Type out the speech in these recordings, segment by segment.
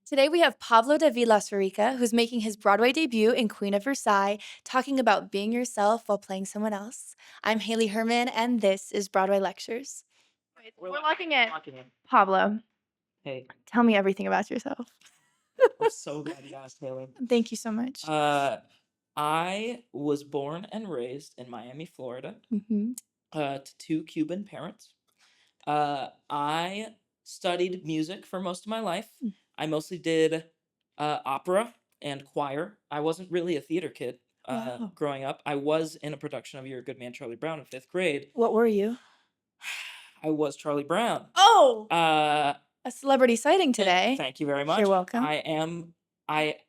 Today we have Pablo David Laucerica, who's making his Broadway debut in Queen of Versailles, talking about being yourself while playing someone else. I'm Haley Herman, and this is Broadway Lectures. We're looking at Pablo. Hey, Tell me everything about yourself. I'm so glad you asked, Haley. Thank you so much. I was born and raised in Miami, Florida, hmm to two Cuban parents. I studied music for most of my life. I mostly did opera and choir. I wasn't really a theater kid Wow. growing up. I was in a production of Your Good Man, Charlie Brown in fifth grade. What were you? I was Charlie Brown. Oh, Uh, a celebrity sighting today. Thank you very much. You're welcome.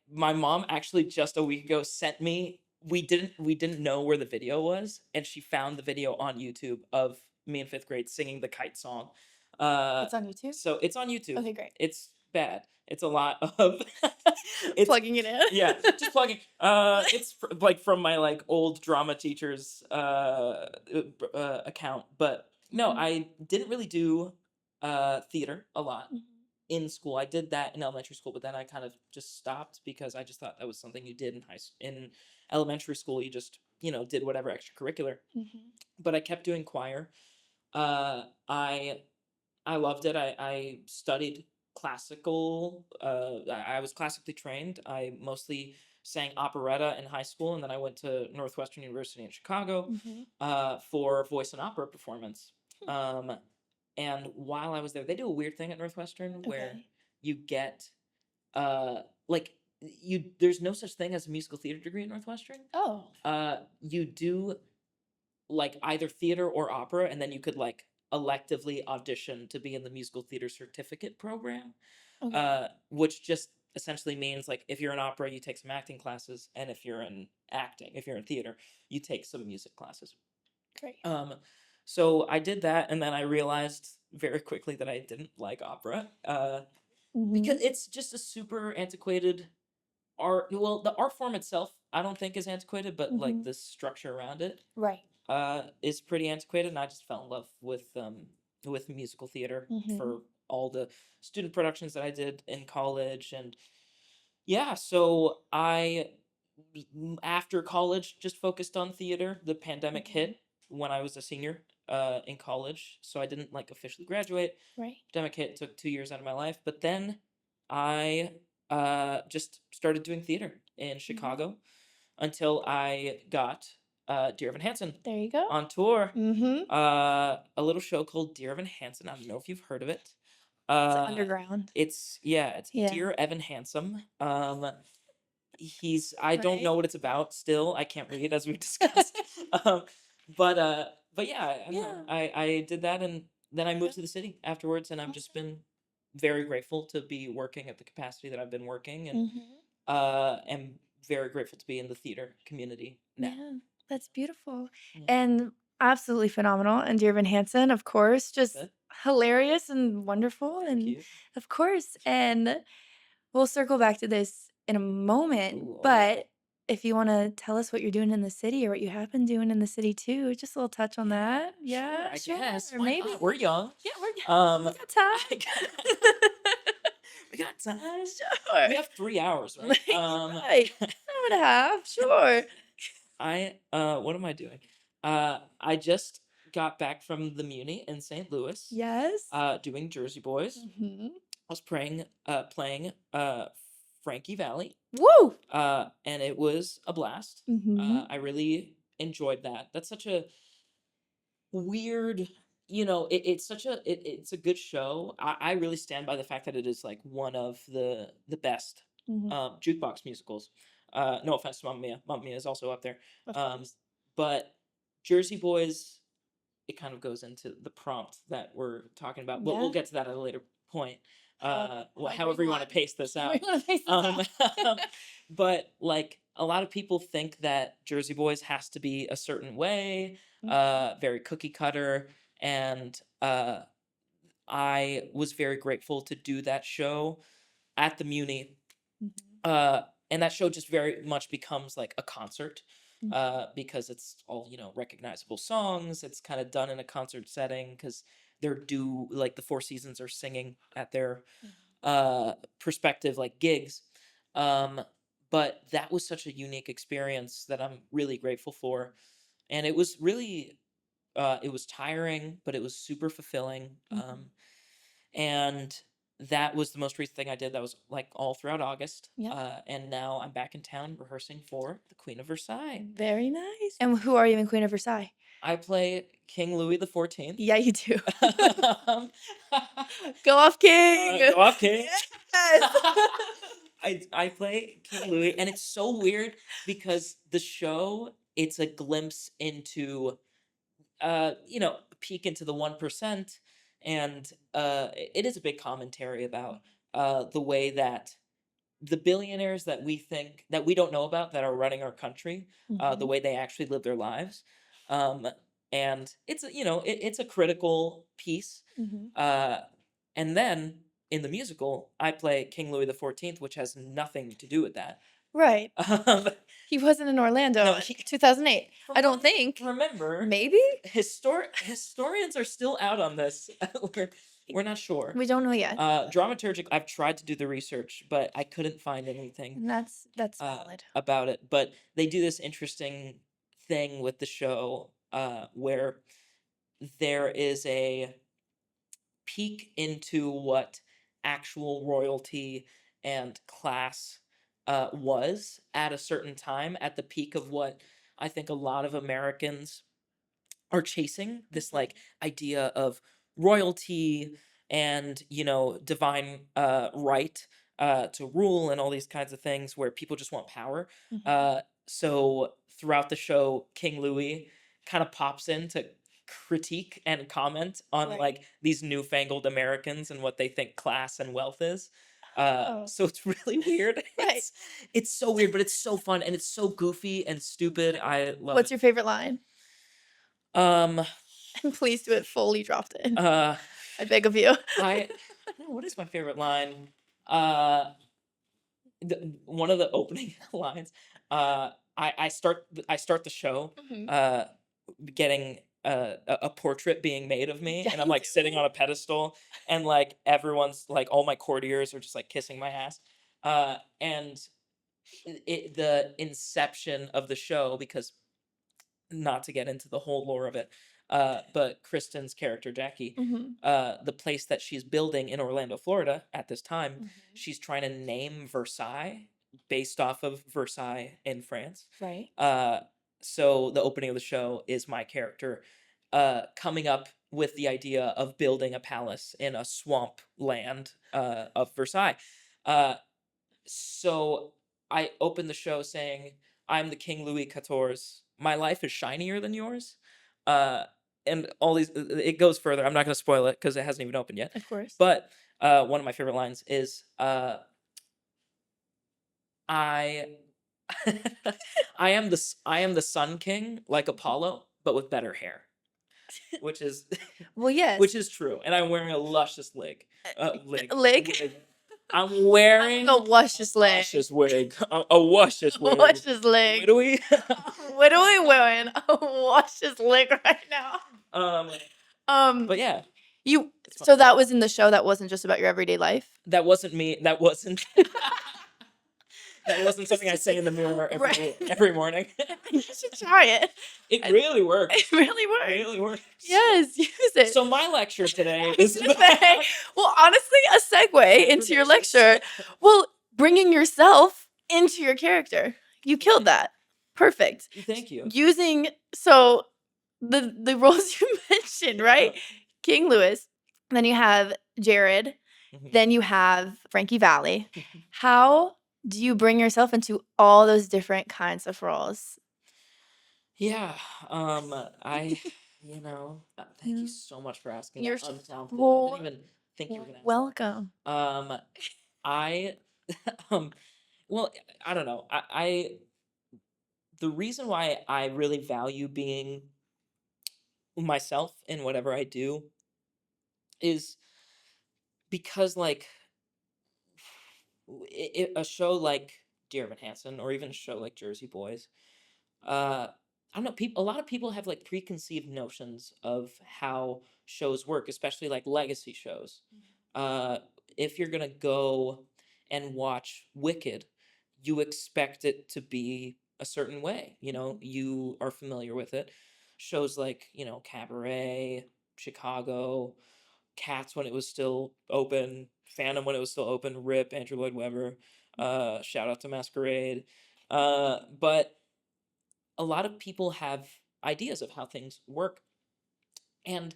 My mom actually just a week ago sent me, we didn't know where the video was, and she found the video on YouTube of me in fifth grade singing the Kite song. It's on YouTube? So it's on YouTube. Okay, great. It's bad. It's a lot of it's Plugging it in. yeah, just plugging. It's like from my like old drama teacher's account, but no, Mhm. I didn't really do theater a lot Mhm. in school. I did that in elementary school, but then I kind of just stopped because I just thought that was something you did in elementary school. You just, did whatever extracurricular. Mhm. But I kept doing choir. I loved it. I studied classical. I was classically trained. I mostly sang operetta in high school, and then I went to Northwestern University in Chicago Mhm. for voice and opera performance. Um, and while I was there, they do a weird thing at Northwestern where Okay. you get like there's no such thing as a musical theater degree at Northwestern. Oh. You do like either theater or opera, and then you could like electively audition to be in the musical theater certificate program, Okay. which just essentially means like if you're in opera, you take some acting classes, and if you're in theater, you take some music classes. Great. So I did that, and then I realized very quickly that I didn't like opera, because Mhm. it's just a super antiquated art. Well, the art form itself, I don't think is antiquated, but like Mhm. the structure around it Right. is pretty antiquated, and I just fell in love with musical theater Mhm. for all the student productions that I did in college, and yeah, so after college just focused on theater. The pandemic Mhm. hit when I was a senior in college, so I didn't like officially graduate. Right. Pandemic hit, took 2 years out of my life, but then I just started doing theater in Mhm. Chicago until I got Dear Evan Hansen There you go. on tour. Mhm. A little show called Dear Evan Hansen. I don't know if you've heard of it. It's Uh, underground. it's Yeah. Dear Evan Handsome. I don't Right. know what it's about still. I can't read as we've discussed. um, but yeah, I don't know. Yeah. I did that, and then I Yeah. moved to the city afterwards, and I've just Okay. been very grateful to be working at the capacity that I've been working, and Mhm. am very grateful to be in the theater community now. Yeah. That's beautiful. Yeah, And absolutely phenomenal. And Dear Evan Hansen, of course, just but hilarious and wonderful. thank And you. of course, and we'll circle back to this in a moment. Ooh, all right. But if you want to tell us what you're doing in the city or what you have been doing in the city too, just a little touch on Yeah, that. sure, Yeah, I sure. guess. Why Maybe. not? We're young. Yeah, Um, we got time. I got, we got time. Sure. We have 3 hours, right? Right. Hour and a half. Sure. What am I doing? I just got back from the Muny in St. Louis, Yes. doing Jersey Boys. hmm I was playing Frankie Valley, Woo. and it was a blast. hmm I really enjoyed that. That's such a weird, it's a good show. I really stand by the fact that it is like one of the best hmm jukebox musicals. No offense to Mamma Mia. Mamma Mia is also up there. Of Um, course. but Jersey Boys, it kind of goes into the prompt that we're talking about. But we'll Yeah. get to that at a later point. However However you you want to want. pace this However out. you want to face this Um, out. but like a lot of people think that Jersey Boys has to be a certain way, Mhm. very cookie cutter, and I was very grateful to do that show at the Muny. Mhm. Uh, and that show just very much becomes like a concert, Mhm. because it's all, recognizable songs. It's kind of done in a concert setting because they're like the Four Seasons are singing at their Mhm. perspective, like gigs. But that was such a unique experience that I'm really grateful for. And it was really, it was tiring, but it was super fulfilling. And that was the most recent thing I did. That was like all throughout August. Yep. And now I'm back in town rehearsing for the Queen of Versailles. Very nice. And who are you in Queen of Versailles? I play King Louis the 14th. Yeah, you do. Go off, King. Go off, King. Yes. I play King Louis, and it's so weird because the show, it's a glimpse into a peek into the 1%, and it is a big commentary about the way that the billionaires that we don't know about that are running our country, the way they actually live their lives. And it's it's a critical piece. And then in the musical, I play King Louis the 14th, which has nothing to do with that. Right. He wasn't in Orlando No, in 2008. I don't think. Remember, Maybe? historians are still out on this. We're not sure. We don't know yet. Dramaturgic, I've tried to do the research, but I couldn't find anything And that's valid. about it. But they do this interesting thing with the show where there is a peek into what actual royalty and class was at a certain time, at the peak of what I think a lot of Americans are chasing, this like idea of royalty and divine right to rule and all these kinds of things where people just want power. So throughout the show, King Louis kind of pops in to critique and comment on Right. like these newfangled Americans and what they think class and wealth is. So it's really weird. Right. It's so weird, but it's so fun and it's so goofy and stupid. I love What's it. your favorite line? Um, And please do it fully dropped in. uh, I beg of you. what is my favorite line? One of the opening lines. I start the show, getting a portrait being made of me, Yeah, and I'm you like do. sitting on a pedestal, and like everyone's like all my courtiers are just like kissing my ass, and the inception of the show, because not to get into the whole lore of it, but Kristen's character, Jackie, the place that she's building in Orlando, Florida at this time, she's trying to name Versailles based off of Versailles in France. Right. So the opening of the show is my character coming up with the idea of building a palace in a swamp land of Versailles. So I open the show saying, "I'm the King Louis XIV. My life is shinier than yours." And all these, it goes further. I'm not going to spoil it because it hasn't even opened yet. Of course. But one of my favorite lines is, "I, I am the Sun King, like Apollo, but with better hair," which is Well, yes. which is true. And I'm wearing a luscious Lig? wig. I'm wearing A luscious leg. luscious wig. A luscious wig. Luscious leg. What do we? What are we wearing? A luscious leg right now. But yeah, So that was in the show. That wasn't just about your everyday life. that wasn't me. That wasn't. That wasn't something I say in the mirror every morning. You should try it. It really works. It really works. It really works. Yes, use it. So my lecture today is well, honestly, a segue into your lecture. Well, bringing yourself into your character. You killed that. Perfect. Thank you. Using the roles you mentioned, right? King Louis. Then you have Jared. Then you have Frankie Valli. How do you bring yourself into all those different kinds of roles? Yeah. Thank you so much for asking. You're that. Untalented. so I didn't even think you were gonna ask welcome. that. Well, I don't know. The reason why I really value being myself in whatever I do is because, like, a show like Dear Evan Hansen, or even a show like Jersey Boys, I don't know. A lot of people have like preconceived notions of how shows work, especially like legacy shows. if you're gonna go and watch Wicked, you expect it to be a certain way. You know, you are familiar with it. Shows like, you know, Cabaret, Chicago, Cats when it was still open, Phantom when it was still open, RIP, Andrew Lloyd Webber, shout out to Masquerade. But a lot of people have ideas of how things work. And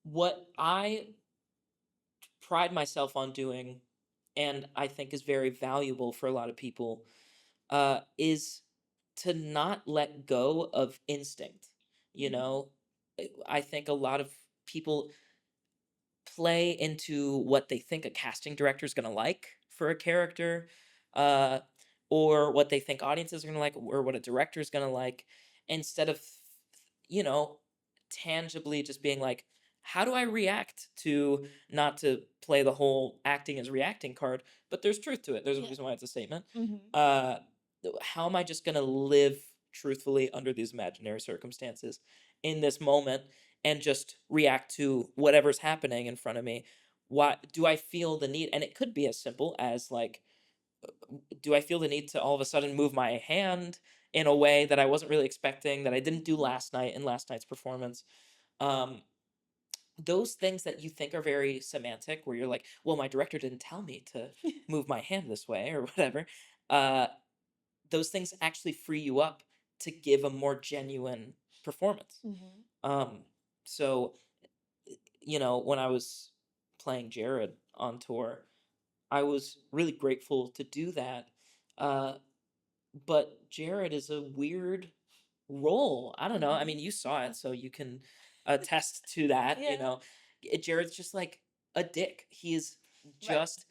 what I pride myself on doing, and I think is very valuable for a lot of people, is to not let go of instinct. You know, I think a lot of people play into what they think a casting director is going to like for a character, uh, or what they think audiences are going to like, or what a director is going to like, instead of, you know, tangibly just being like, how do I react to, not to play the whole acting as reacting card, but there's truth to it. There's a Yeah. reason why it's a statement. Mhm. How am I just going to live truthfully under these imaginary circumstances in this moment and just react to whatever's happening in front of me? Why do I feel the need? And it could be as simple as like, do I feel the need to all of a sudden move my hand in a way that I wasn't really expecting, that I didn't do last night in last night's performance? Um, those things that you think are very semantic, where you're like, well, my director didn't tell me to move my hand this way or whatever. Uh, those things actually free you up to give a more genuine performance. Mhm. Um, so, you know, when I was playing Jared on tour, I was really grateful to do that. Uh, but Jared is a weird role. I don't know. I mean, you saw it, so you can attest to that. You Yeah. know, Jared's just like a dick. He is Right. just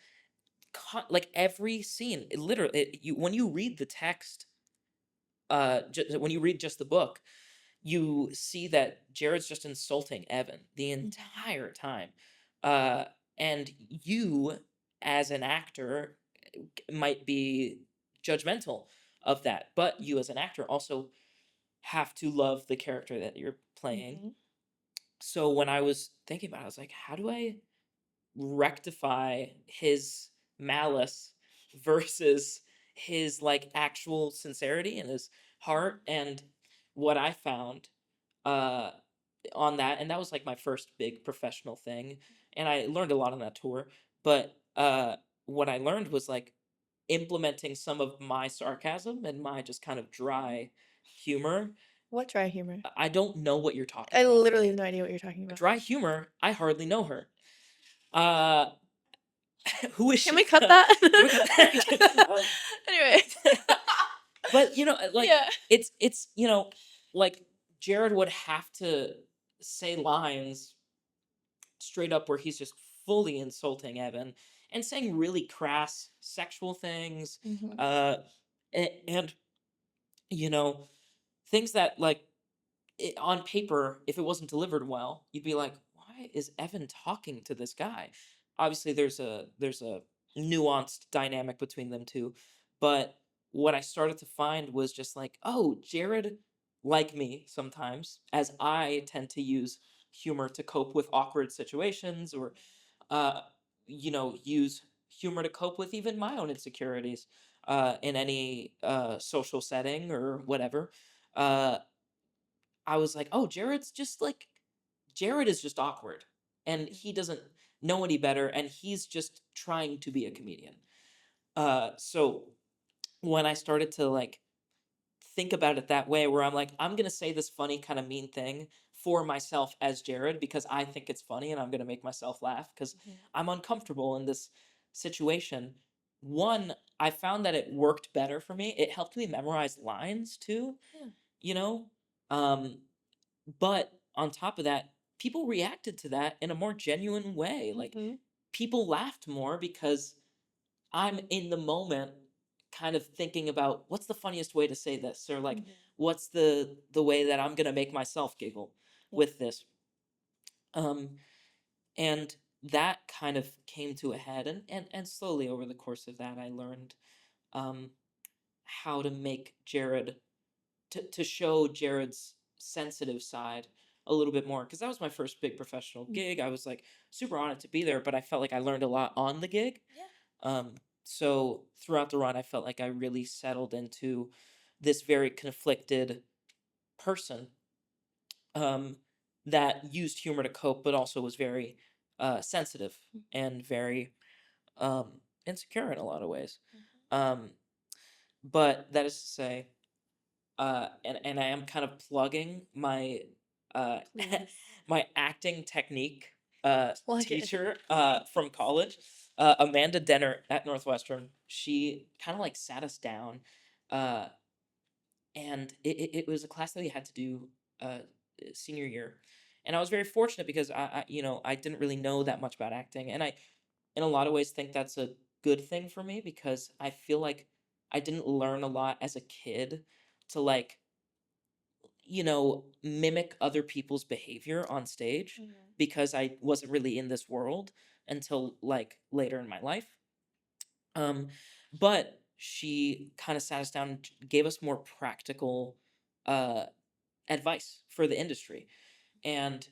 like every scene. Literally, you when you read the text, when you read just the book, you see that Jared's just insulting Evan the entire time. Uh, and you, as an actor, might be judgmental of that, but you, as an actor, also have to love the character that you're playing. Mhm. So when I was thinking about it, I was like, how do I rectify his malice versus his like actual sincerity and his heart? And what I found, uh on that, and that was like my first big professional thing, and I learned a lot on that tour, but what I learned was like implementing some of my sarcasm and my just kind of dry humor. What dry humor? I don't know what you're talking I about. literally have no idea what you're talking about. Dry humor, I hardly know her. uh who is Can she? we cut that? Can we cut that? Anyway. But you know, like, Yeah. it's you know, like, Jared would have to say lines straight up where he's just fully insulting Evan and saying really crass sexual things, Mhm. and you know, things that, like, on paper, if it wasn't delivered well, you'd be like, why is Evan talking to this guy? Obviously, there's a nuanced dynamic between them two, but what I started to find was just like, oh, Jared, like me sometimes, as I tend to use humor to cope with awkward situations, or uh, you know, use humor to cope with even my own insecurities in any social setting or whatever. Uh, I was like, oh, Jared is just awkward, and he doesn't know any better, and he's just trying to be a comedian. So when I started to like think about it that way, where I'm like, I'm gonna say this funny kind of mean thing for myself as Jared because I think it's funny and I'm gonna make myself laugh because I'm uncomfortable in this situation. One, I found that it worked better for me. It helped me memorize lines too, Yeah. you know? Um, but on top of that, people reacted to that in a more genuine way. Like, Mhm. people laughed more because I'm in the moment kind of thinking about what's the funniest way to say this, or like what's the way that I'm going to make myself giggle with this. Um and that kind of came to a head, and slowly over the course of that I learned um how to make Jared, to show Jared's sensitive side a little bit more because that was my first big professional gig. I was like super honored to be there, but I felt like I learned a lot on the gig. So throughout the run, I felt like I really settled into this very conflicted person that used humor to cope, but also was very sensitive and very insecure in a lot of ways. Um, but that is to say, and I am kind of plugging my uh, my acting technique Plug it. teacher from college, Amanda Denner at Northwestern. She kind of like sat us down, uh, and it was a class that we had to do senior year, and I was very fortunate because I didn't really know that much about acting, and I in a lot of ways think that's a good thing for me because I feel like I didn't learn a lot as a kid to like mimic other people's behavior on stage because I wasn't really in this world until like later in my life. Um, but she kind of sat us down and gave us more practical uh, advice for the industry. And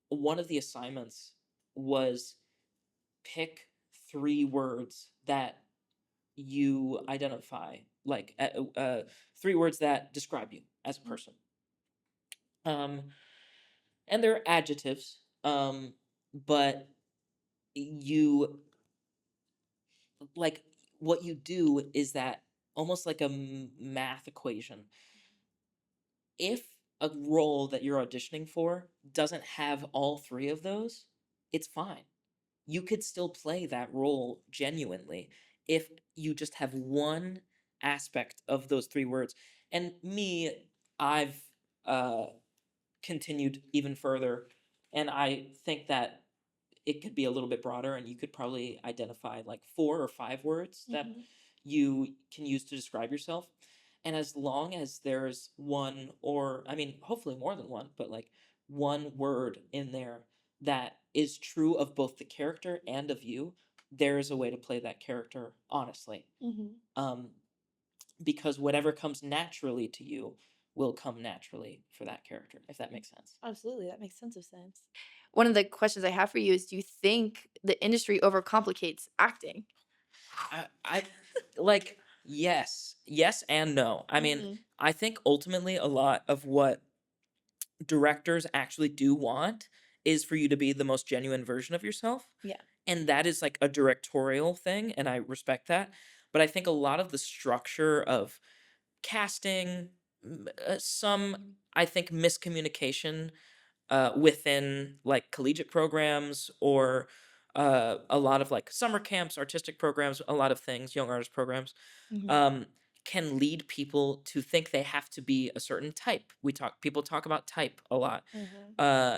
one of the assignments was pick 3 words that you identify, like 3 words that describe you as a person. Um, and they're adjectives, but you like what you do is that almost like a math equation. If a role that you're auditioning for doesn't have all 3 of those, it's fine. You could still play that role genuinely if you just have one aspect of those 3 words. And me, I've uh, continued even further, and I think that it could be a little bit broader, and you could probably identify like 4 or 5 words that you can use to describe yourself. And as long as there's one, or I mean, hopefully more than one, but like one word in there that is true of both the character and of you, there is a way to play that character honestly. Um, because whatever comes naturally to you will come naturally for that character, if that makes sense. Absolutely, that makes sense of sense. One of the questions I have for you is, do you think the industry overcomplicates acting? I like yes and no. I mean, I think ultimately a lot of what directors actually do want is for you to be the most genuine version of yourself. Yeah. And that is like a directorial thing, and I respect that. But I think a lot of the structure of casting, some I think miscommunication within like collegiate programs or a lot of like summer camps, artistic programs, a lot of things, young artist programs, um, can lead people to think they have to be a certain type. People talk about type a lot, uh,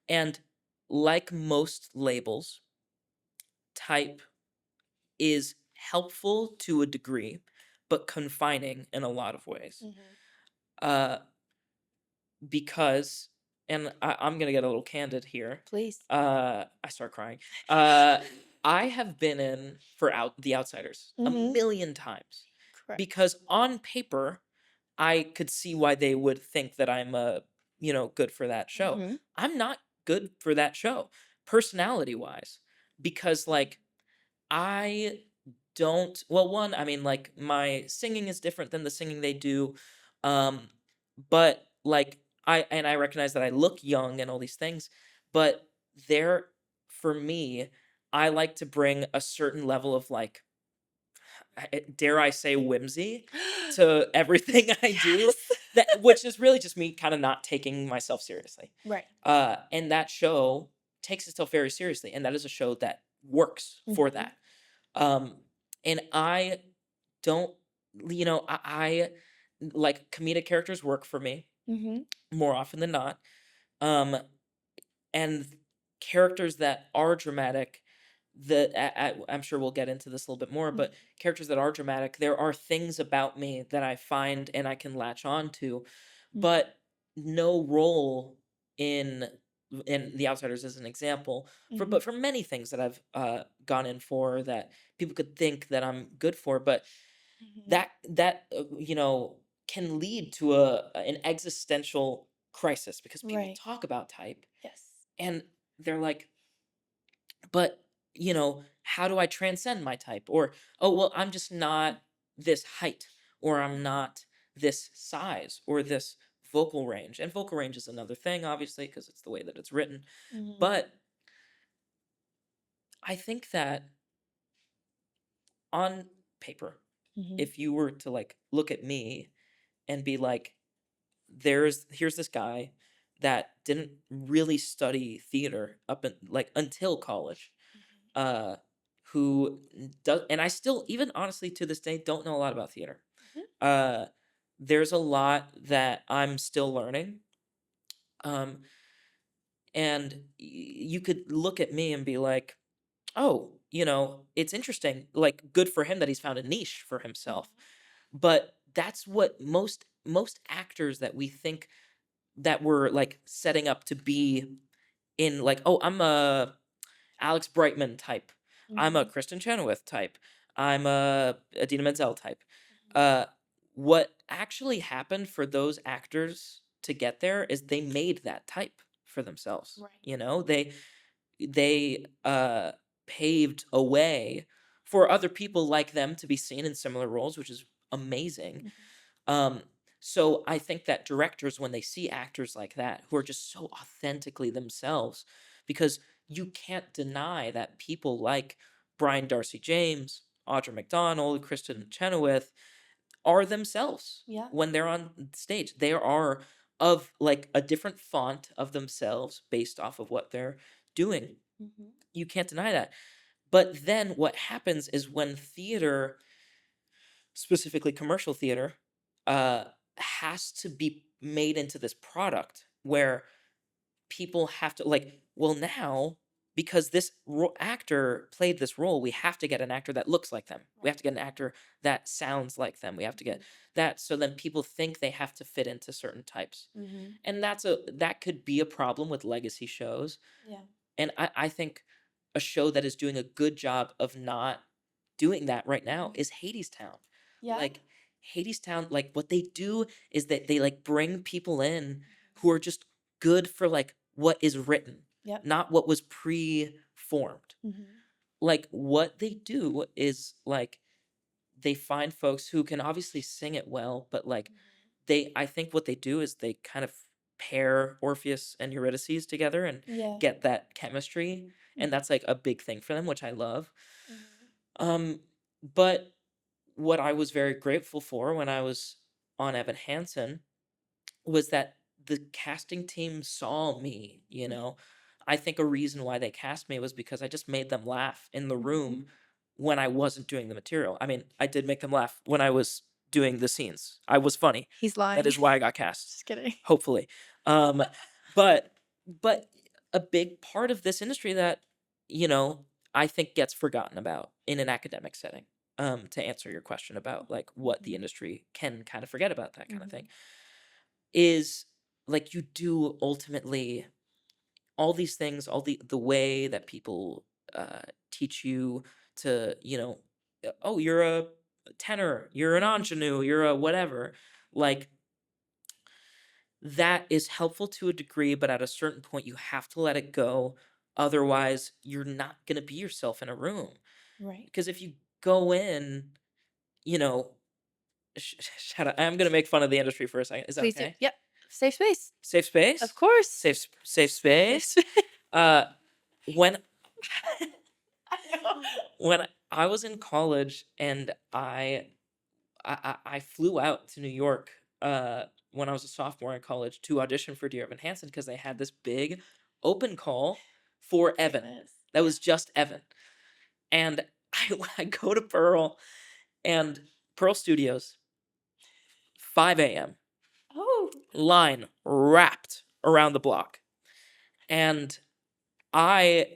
and like most labels, type is helpful to a degree, but confining in a lot of ways. Uh, because, and I'm gonna get a little candid here. Please. I start crying. Uh, I have been in for The Outsiders a million times Correct. because on paper, I could see why they would think that I'm good for that show. I'm not good for that show, personality wise, because like I don't, well, one, I mean, like my singing is different than the singing they do. Um, but like I recognize that I look young and all these things, but there for me, I like to bring a certain level of like, dare I say, whimsy to everything I do. That which is really just me kind of not taking myself seriously. Right. And that show takes itself very seriously, and that is a show that works for that. And I don't, I like comedic characters work for me more often than not. Um, and characters that are dramatic, I'm sure we'll get into this a little bit more, but characters that are dramatic, there are things about me that I find and I can latch on to, but no role in The Outsiders is an example but for many things that I've gone in for that people could think that I'm good for, but that can lead to an existential crisis because people Right. talk about type Yes. and they're like, but how do I transcend my type? Or, oh, well, I'm just not this height, or I'm not this size, or this vocal range. And vocal range is another thing, obviously, because it's the way that it's written. Mhm. But I think that on paper, Mhm. if you were to like look at me and be like, here's this guy that didn't really study theater until college, uh who does, and I still, even honestly to this day, don't know a lot about theater. Mhm. uh there's a lot that I'm still learning, um and you could look at me and be like, oh, it's interesting, like, good for him that he's found a niche for himself. But that's what most actors that we think that we're like setting up to be in, like, oh, I'm a Alex Brightman type, I'm a Mhm. Kristen Chenoweth type, I'm a Adina Menzel type. Mhm. uh what actually happened for those actors to get there is they made that type for themselves. Right. They paved a way for other people like them to be seen in similar roles, which is amazing. Mhm. um so I think that directors, when they see actors like that who are just so authentically themselves, because you can't deny that people like Brian Darcy James, Audra McDonald, Kristen Chenoweth are themselves. Yeah. When they're on stage, they are of like a different font of themselves based off of what they're doing. Mhm. You can't deny that. But then what happens is when theater, specifically commercial theater, has to be made into this product where people have to, like, well, now, because this actor played this role, we have to get an actor that looks like them. We have to get an actor that sounds like them. We have to get that, so then people think they have to fit into certain types. Mhm. And that could be a problem with legacy shows. Yeah. And I think a show that is doing a good job of not doing that right now is Hadestown. Yeah. Like, Hadestown, like, what they do is that they like bring people in who are just good for like what is written, Yep. not what was pre-formed. Mhm. Like, what they do is like they find folks who can obviously sing it well, but like I think what they do is they kind of pair Orpheus and Eurydice together and Yeah. get that chemistry, and that's like a big thing for them, which I love. Mhm. But what I was very grateful for when I was on Evan Hansen was that the casting team saw me. I think a reason why they cast me was because I just made them laugh in the room when I wasn't doing the material. I mean, I did make them laugh when I was doing the scenes. I was funny. He's lying. That is why I got cast. Just kidding. Hopefully. Um, but but a big part of this industry that, you know, I think gets forgotten about in an academic setting. To answer your question about like what the industry can kind of forget about, that kind of thing, is like, you do ultimately all these things, all the way that people teach you to, oh, you're a tenor, you're an ingenue, you're a whatever. Like, that is helpful to a degree, but at a certain point, you have to let it go. Otherwise, you're not going to be yourself in a room. Right. Because if you go in, you know, shut up. I'm going to make fun of the industry for a second. Is that Please do. okay? Yep. Safe space. Safe space? Of course. Safe space? Uh, when when I was in college and I flew out to New York when I was a sophomore in college to audition for Dear Evan Hansen because they had this big open call for Evan. Goodness. That was just Evan. And I go to Pearl and Pearl Studios, 5 a.m. Oh. line wrapped around the block. And I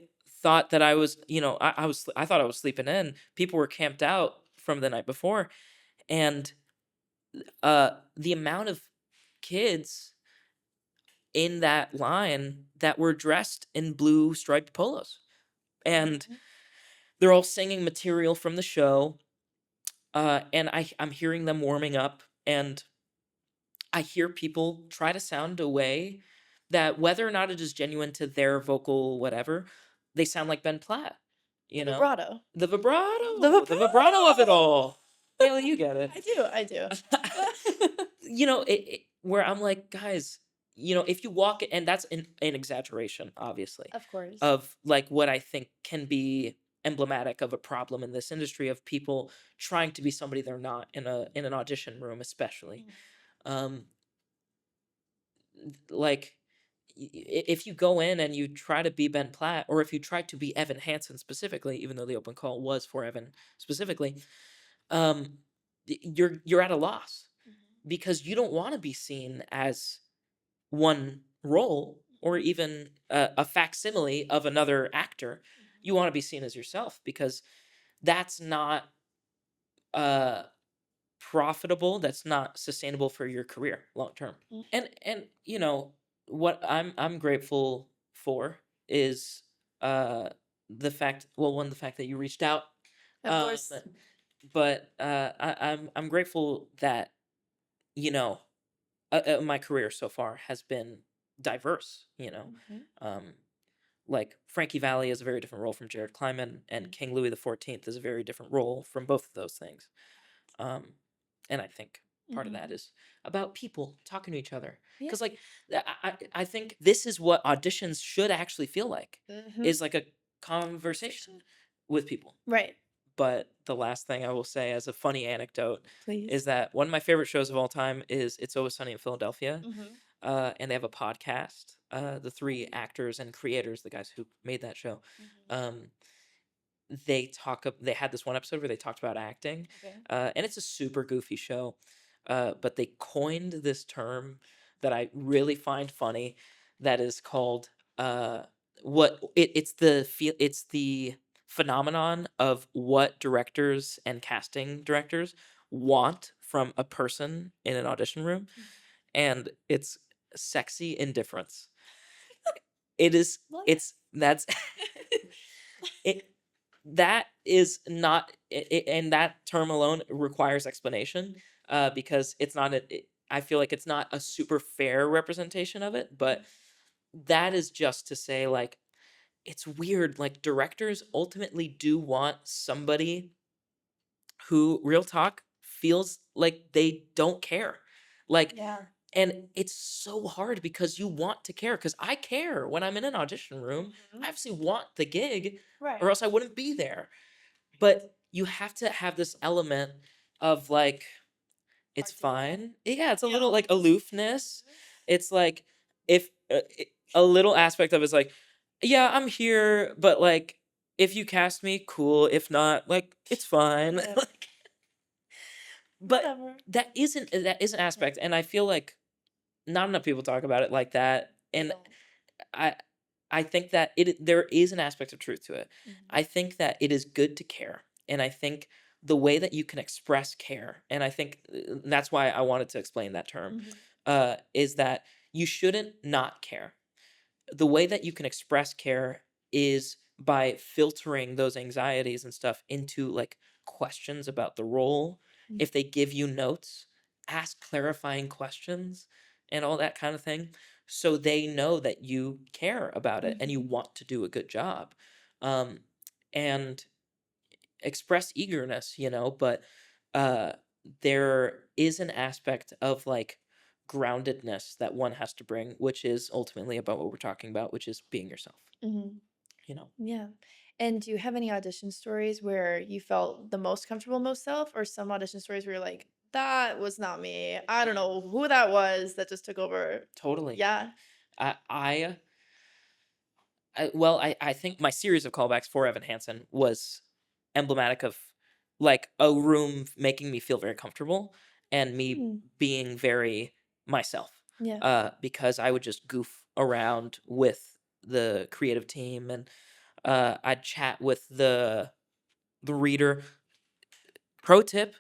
thought that I was, I thought I was sleeping in. People were camped out from the night before. And the amount of kids in that line that were dressed in blue striped polos, and they're all singing material from the show, and I'm hearing them warming up, and I hear people try to sound a way that, whether or not it is genuine to their vocal whatever, they sound like Ben Platt. You know, Vibrato. the vibrato, The the vibrato of it all. Haley, you get it. I do. You know, where I'm like, guys, you know, if you walk, and that's an exaggeration, obviously, Of course. of like what I think can be emblematic of a problem in this industry of people trying to be somebody they're not in an audition room, especially. Um, like if you go in and you try to be Ben Platt, or if you try to be Evan Hansen specifically, even though the open call was for Evan specifically, um, you're at a loss because you don't want to be seen as one role or even a facsimile of another actor. You want to be seen as yourself, because that's not uh, profitable. That's not sustainable for your career long term. And you know what I'm grateful for is the fact, well, one, the fact that you reached out, Of course. but I'm grateful that, you know, my career so far has been diverse, you know. um like Frankie Valli is a very different role from Jared Kleinman, and King Louis XIV is a very different role from both of those things. um and I think part of that is about people talking to each other, Yeah. because like I think this is what auditions should actually feel like, is like a conversation with people. Right. But the last thing I will say as a funny anecdote Please. is that one of my favorite shows of all time is It's Always Sunny in Philadelphia. And they have a podcast. The three actors and creators, the guys who made that show, they had this one episode where they talked about acting. Okay. And it's a super goofy show, but they coined this term that I really find funny, that is called it's the phenomenon of what directors and casting directors want from a person in an audition room, and it's sexy indifference. It is Love it's that's it that is not and that term alone requires explanation, because it's not I feel like it's not a super fair representation of it, but that is just to say, like, it's weird, like directors ultimately do want somebody who, real talk, feels like they don't care. Like, Yeah. and it's so hard because you want to care, because I care when I'm in an audition room. I obviously want the gig, Right. or else I wouldn't be there. But you have to have this element of like, it's fine. Yeah, it's a little like aloofness. It's like, if a little aspect of it's like, yeah, I'm here, but like, if you cast me, cool. If not, like, it's fine. Yeah. Like, but Whatever. that is an aspect, and I feel like not enough people talk about it like that. And I I think that there is an aspect of truth to it. I think that it is good to care, and I think the way that you can express care, and I think that's why I wanted to explain that term, is that you shouldn't not care. The way that you can express care is by filtering those anxieties and stuff into like questions about the role. If they give you notes, ask clarifying questions and all that kind of thing, so they know that you care about it and you want to do a good job. And express eagerness, you know, but uh there is an aspect of like groundedness that one has to bring, which is ultimately about what we're talking about, which is being yourself, you know. Yeah. And do you have any audition stories where you felt the most comfortable, most self, or some audition stories where you're like, that was not me. I don't know who that was that just took over. Totally. Yeah. I well, I think my series of callbacks for Evan Hansen was emblematic of like a room making me feel very comfortable and me being very myself. Yeah. Because I would just goof around with the creative team, and I'd chat with the reader. Pro tip: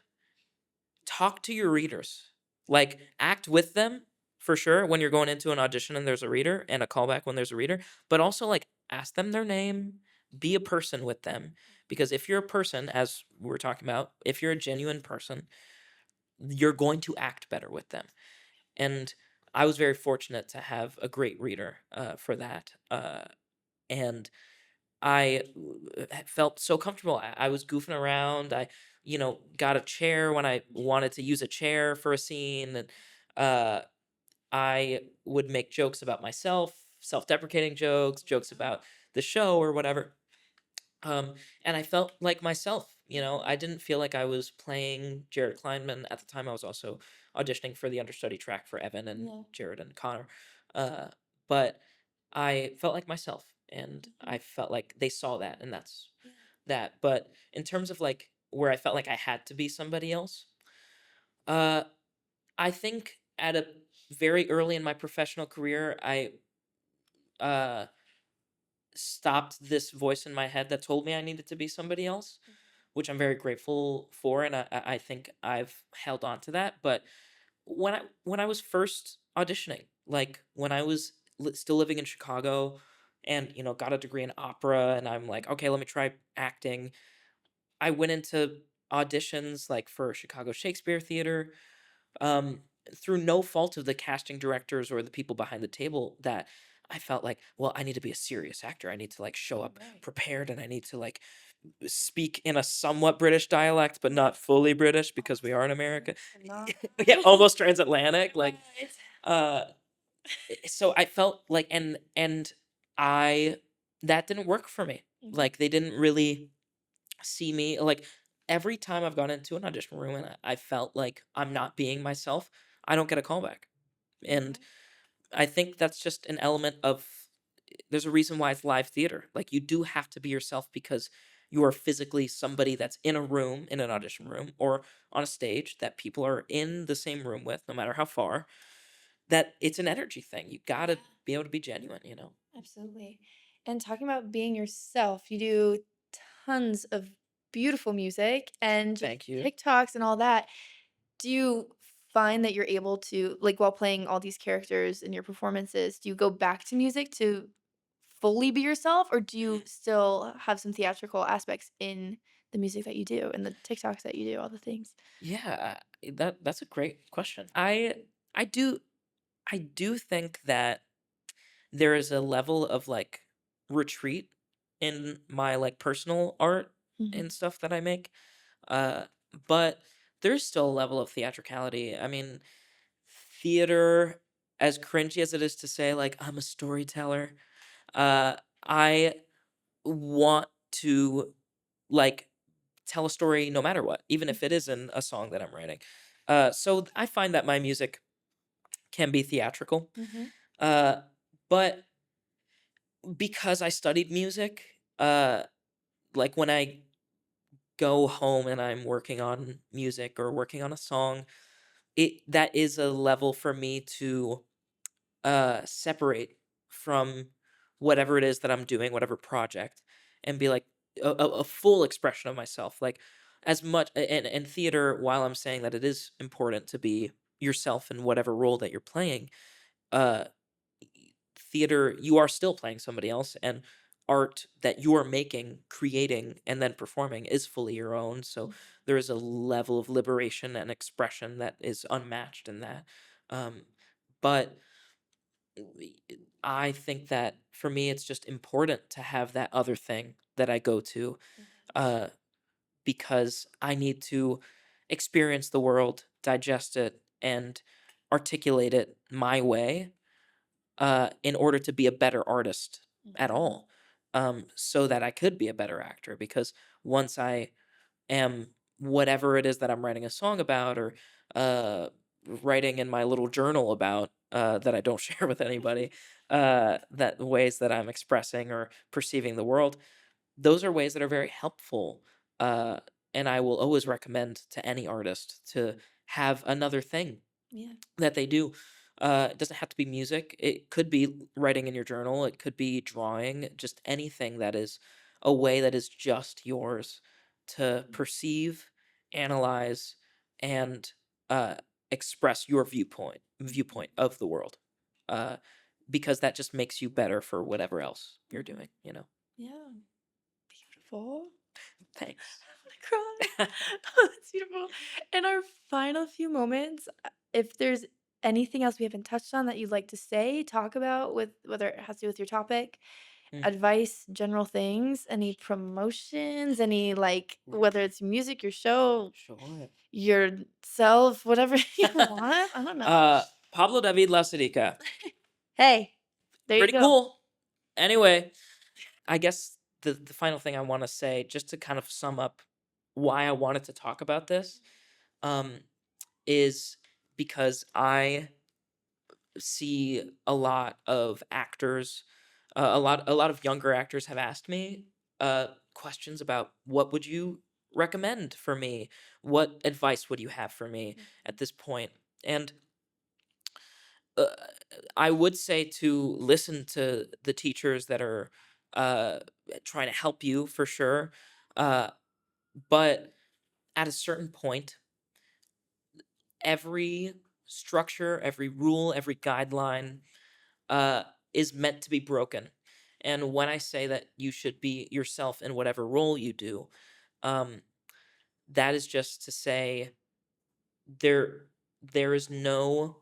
talk to your readers. Like, act with them for sure when you're going into an audition and there's a reader, and a callback when there's a reader, but also like ask them their name, be a person with them. Because if you're a person, as we're talking about, if you're a genuine person, you're going to act better with them. And I was very fortunate to have a great reader for that. And I felt so comfortable. I was goofing around. I, got a chair when I wanted to use a chair for a scene. And uh, I would make jokes about myself, self-deprecating jokes, jokes about the show or whatever. And I felt like myself. I didn't feel like I was playing Jared Kleinman at the time. I was also auditioning for the understudy track for Evan and Yeah. Jared and Connor. Uh, but I felt like myself, and I felt like they saw that, and that's that. But in terms of like where I felt like I had to be somebody else, uh, I think at a very early in my professional career, I uh, stopped this voice in my head that told me I needed to be somebody else, which I'm very grateful for, and I think I've held on to that. But when I was first auditioning, like when I was still living in Chicago, and got a degree in opera, and I'm like, okay, let me try acting. I went into auditions like for Chicago Shakespeare Theater, um, through no fault of the casting directors or the people behind the table, that I felt like, well, I need to be a serious actor. I need to like show up Right. prepared, and I need to like speak in a somewhat British dialect, but not fully British because we are in America. Yeah, almost transatlantic. Like, Right. uh, so I felt like, and I that didn't work for me. Like, they didn't really see me. Like, every time I've gone into an audition room and I felt like I'm not being myself, I don't get a callback. And I think that's just an element of, there's a reason why it's live theater. Like, you do have to be yourself because you are physically somebody that's in a room, in an audition room, or on a stage that people are in the same room with, no matter how far. That it's an energy thing. You gotta be able to be genuine. Absolutely. And talking about being yourself, you do tons of beautiful music and just Thank you. TikToks and all that. Do you find that you're able to, like, while playing all these characters in your performances, do you go back to music to fully be yourself, or do you still have some theatrical aspects in the music that you do and the TikToks that you do, all the things? Yeah, that's a great question. I do think that there is a level of like retreat in my like personal art Mhm. and stuff that I make. Uh, but there's still a level of theatricality. I mean, theater, as cringy as it is to say, like, I'm a storyteller, uh, I want to like tell a story no matter what, even if it isn't a song that I'm writing. So I find that my music can be theatrical. Mhm. Uh, but because I studied music, like when I go home and I'm working on music or working on a song, that is a level for me to separate from whatever it is that I'm doing, whatever project, and be like a full expression of myself. Like, as much, and theater, while I'm saying that it is important to be yourself in whatever role that you're playing, uh theater, you are still playing somebody else, and art that you are making, creating, and then performing is fully your own. So there is a level of liberation and expression that is unmatched in that. But I think that for me, it's just important to have that other thing that I go to, uh, because I need to experience the world, digest it, and articulate it my way, in order to be a better artist at all, so that I could be a better actor. Because once I am whatever it is that I'm writing a song about, or uh, writing in my little journal about, that I don't share with anybody, that ways that I'm expressing or perceiving the world, those are ways that are very helpful. Uh, and I will always recommend to any artist to have another thing Yeah. that they do. It doesn't have to be music. It could be writing in your journal. It could be drawing. Just anything that is a way that is just yours to perceive, analyze, and uh, express your viewpoint of the world. Uh, because that just makes you better for whatever else you're doing. Yeah. Beautiful. Thanks. I'm gonna cry. Oh, that's beautiful. In our final few moments, if there's anything else we haven't touched on that you'd like to say, talk about, with whether it has to do with your topic, Mm. advice, general things, any promotions, any like whether it's music, your show, Sure. yourself, whatever you want. I don't know. Pablo David Laucerica. Hey, there Pretty you go. cool. Anyway, I guess the final thing I want to say, just to kind of sum up why I wanted to talk about this, is because I see a lot of actors, a lot of younger actors have asked me questions about what would you recommend for me, what advice would you have for me at this point, and uh, I would say to listen to the teachers that are uh, trying to help you for sure, uh, but at a certain point, every structure, every rule, every guideline uh, is meant to be broken. And when I say that you should be yourself in whatever role you do, um, that is just to say there there is no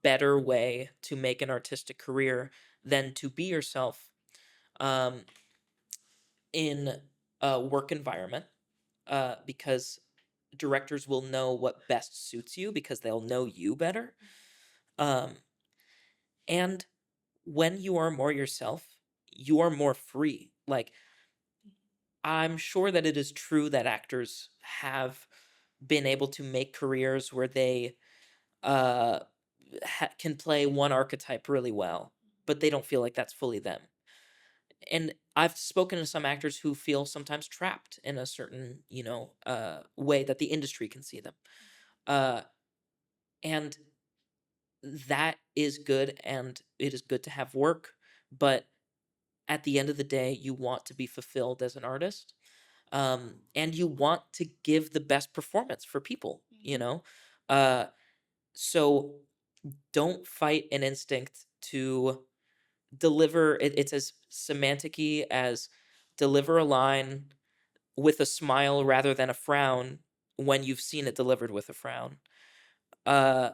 better way to make an artistic career than to be yourself um, in a work environment, because directors will know what best suits you because they'll know you better. Um, and when you are more yourself, you are more free. Like, I'm sure that it is true that actors have been able to make careers where they uh, can play one archetype really well, but they don't feel like that's fully them. And I've spoken to some actors who feel sometimes trapped in a certain, way that the industry can see them. Uh, and that is good, and it is good to have work, but at the end of the day, you want to be fulfilled as an artist. And you want to give the best performance for people, you know? Uh, so don't fight an instinct to deliver. It's as semantic-y as deliver a line with a smile rather than a frown when you've seen it delivered with a frown. Uh,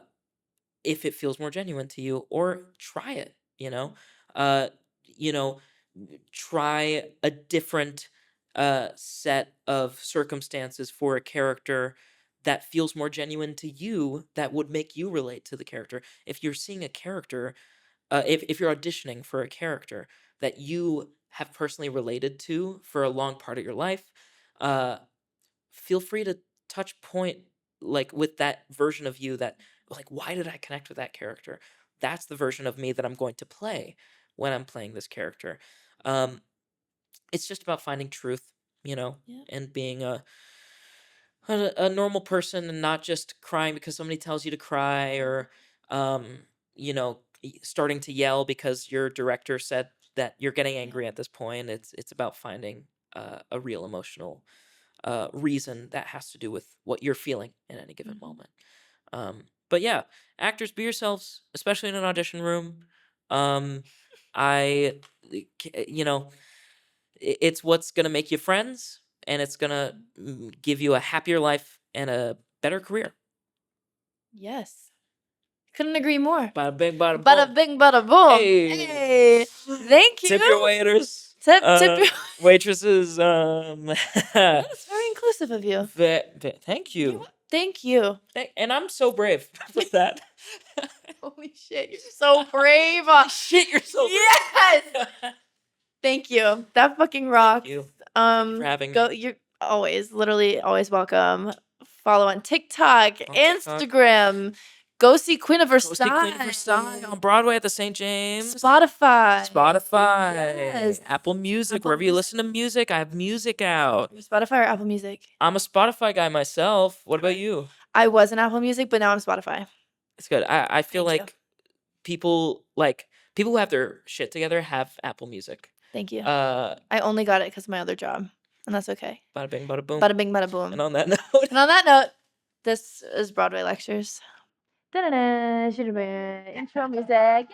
if it feels more genuine to you, or try it, uh you know try a different set of circumstances for a character that feels more genuine to you, that would make you relate to the character. If you're seeing a character, if you're auditioning for a character that you have personally related to for a long part of your life, uh feel free to touch point, like, with that version of you, that, like, why did I connect with that character? That's the version of me that I'm going to play when I'm playing this character. um it's just about finding truth, Yeah. and being a normal person, and not just crying because somebody tells you to cry, or um starting to yell because your director said that you're getting angry at this point. It's about finding a real emotional reason that has to do with what you're feeling in any given moment. But yeah, actors, be yourselves, especially in an audition room. I, it's what's gonna make you friends, and it's gonna give you a happier life and a better career. Yes. Couldn't agree more. Bada bing, bada boom. Bada bing, bada boom. Hey. Hey. Thank you. Tip your waiters. Tip your Waitresses. That's very inclusive of you. Thank you. Thank you. And I'm so brave for that. Holy shit, you're so brave. Shit, you're so brave. Yes. Thank you. That fucking rocks. Thank you. Thank you for having me. You're literally always welcome. Follow on TikTok, Instagram. Go see Queen of Versailles. Go see Queen of Versailles on Broadway at the St. James. Spotify. Yes. Apple Music. Wherever you listen to music, I have music out. Spotify or Apple Music? I'm a Spotify guy myself. What about you? I was in Apple Music, but now I'm Spotify. It's good. I feel like people who have their shit together have Apple Music. Thank you. I only got it because of my other job, and that's okay. Bada bing, bada boom. Bada bing, bada boom. And on that note, this is Broadway Lectures. Intro music.